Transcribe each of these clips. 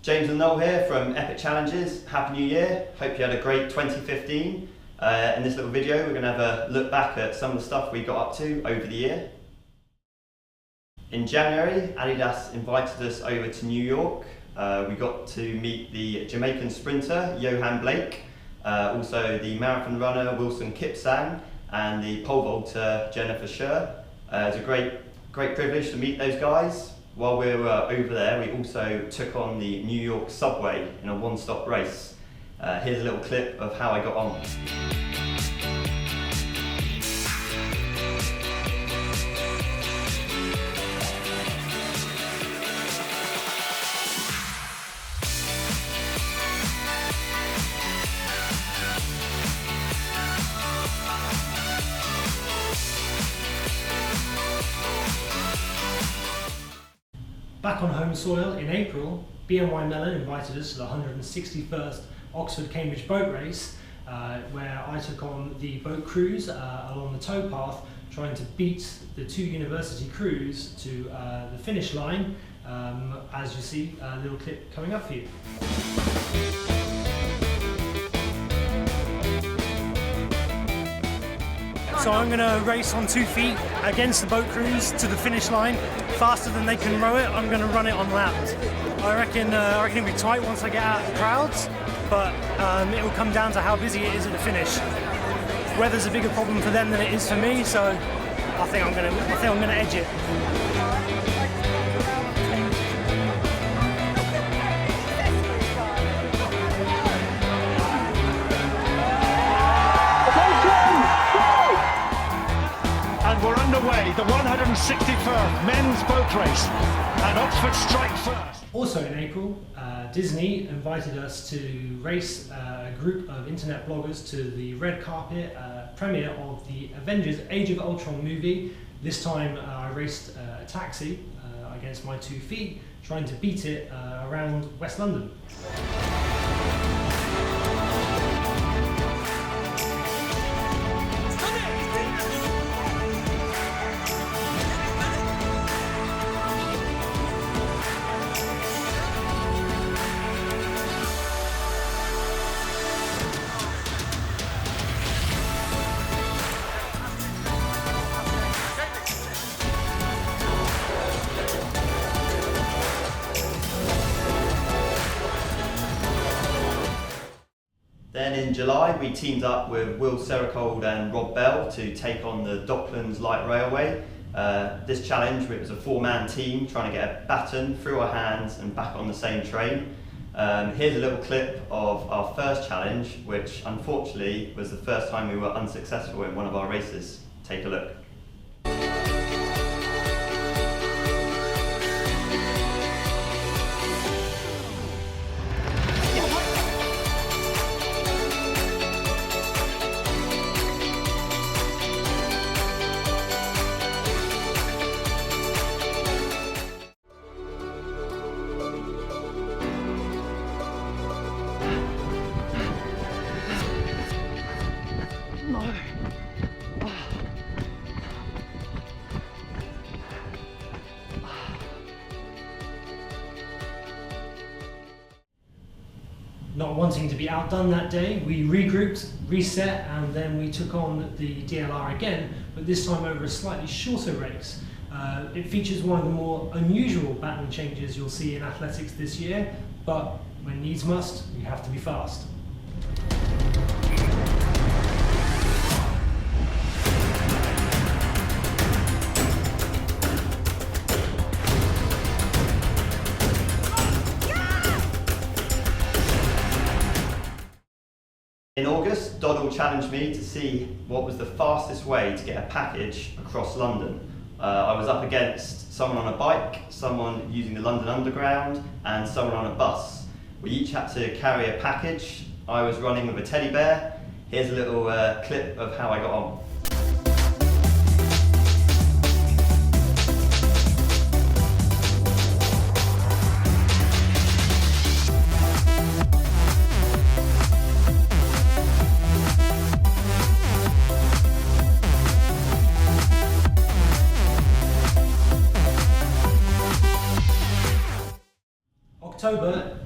James and Noel here from Epic Challenges. Happy New Year. Hope you had a great 2015. In this little video we're going to have a look back at some of the stuff we got up to over the year. In January, Adidas invited us over to New York. We got to meet the Jamaican sprinter Johan Blake, also the marathon runner Wilson Kipsang and the pole vaulter Jennifer Scher. It was a great privilege to meet those guys. While we were over there, we also took on the New York subway in a one-stop race. Here's a little clip of how I got on. Back on home soil in April, BNY Mellon invited us to the 161st Oxford-Cambridge boat race, where I took on the boat crews along the towpath, trying to beat the two university crews to the finish line, as you see a little clip coming up for you. So I'm going to race on 2 feet against the boat crews to the finish line, faster than they can row it. I'm going to run it on laps. I reckon it'll be tight once I get out of the crowds, but it will come down to how busy it is at the finish. Weather's a bigger problem for them than it is for me, so I think I'm going to edge it. We're underway, the 161st men's boat race, and Oxford strike first. Also in April, Disney invited us to race a group of internet bloggers to the red carpet premiere of the Avengers Age of Ultron movie. This time I raced a taxi against my 2 feet, trying to beat it around West London. Then in July we teamed up with Will Sericold and Rob Bell to take on the Docklands Light Railway. This challenge, it was a 4-man team trying to get a baton through our hands and back on the same train. Here's a little clip of our first challenge, which unfortunately was the first time we were unsuccessful in one of our races. Take a look. Not wanting to be outdone that day, we regrouped, reset, and then we took on the DLR again, but this time over a slightly shorter race. It features one of the more unusual baton changes you'll see in athletics this year, but when needs must, we have to be fast. In August, Doddle challenged me to see what was the fastest way to get a package across London. I was up against someone on a bike, someone using the London Underground, and someone on a bus. We each had to carry a package. I was running with a teddy bear. Here's a little clip of how I got on. October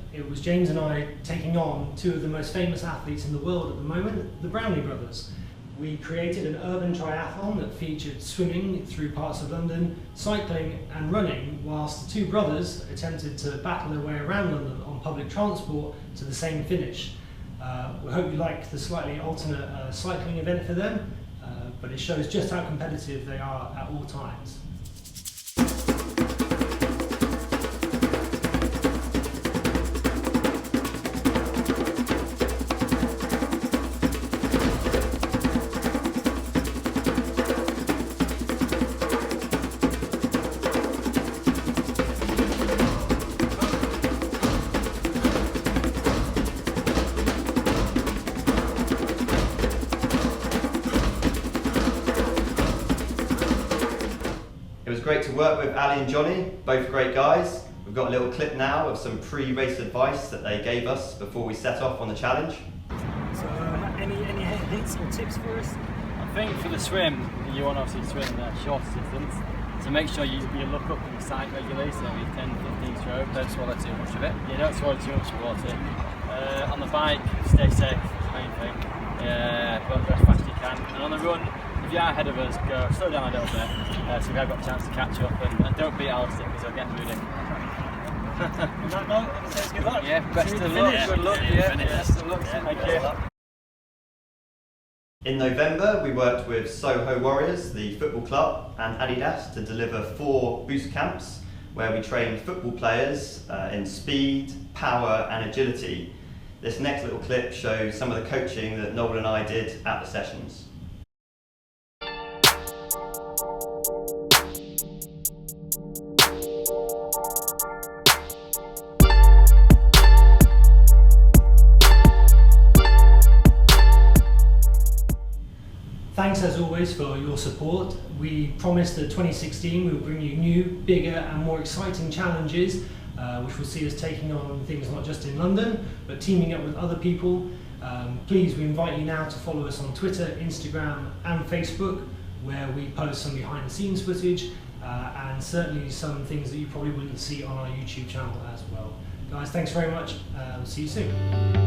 James and I taking on two of the most famous athletes in the world at the moment, the Brownlee Brothers. We created an urban triathlon that featured swimming through parts of London, cycling and running, whilst the two brothers attempted to battle their way around London on public transport to the same finish. We hope you like the slightly alternate cycling event for them, but it shows just how competitive they are at all times. It was great to work with Ali and Johnny, both great guys. We've got a little clip now of some pre-race advice that they gave us before we set off on the challenge. So, any hints or tips for us? I think for the swim, you want to obviously swim the shortest distance. So make sure you look up in the side regularly, so maybe 10-15 stroke. Don't swallow too much of it. Yeah, don't swallow too much water. On the bike, stay safe, main thing. Go as fast as you can. And on the run, if you are ahead of us, go slow down a little bit, so we have got a chance to catch up, and don't beat Alistair because he'll get moody. On that note, it says good luck. Yeah, best of luck. Good luck. Yeah, best of luck. Thank you. In November, we worked with Soho Warriors, the football club, and Adidas to deliver 4 boost camps where we trained football players in speed, power and agility. This next little clip shows some of the coaching that Noel and I did at the sessions. Thanks as always for your support. We promised that 2016 we will bring you new, bigger and more exciting challenges, which will see us taking on things not just in London, but teaming up with other people. Please, we invite you now to follow us on Twitter, Instagram and Facebook, where we post some behind the scenes footage and certainly some things that you probably wouldn't see on our YouTube channel as well. Guys, thanks very much. See you soon.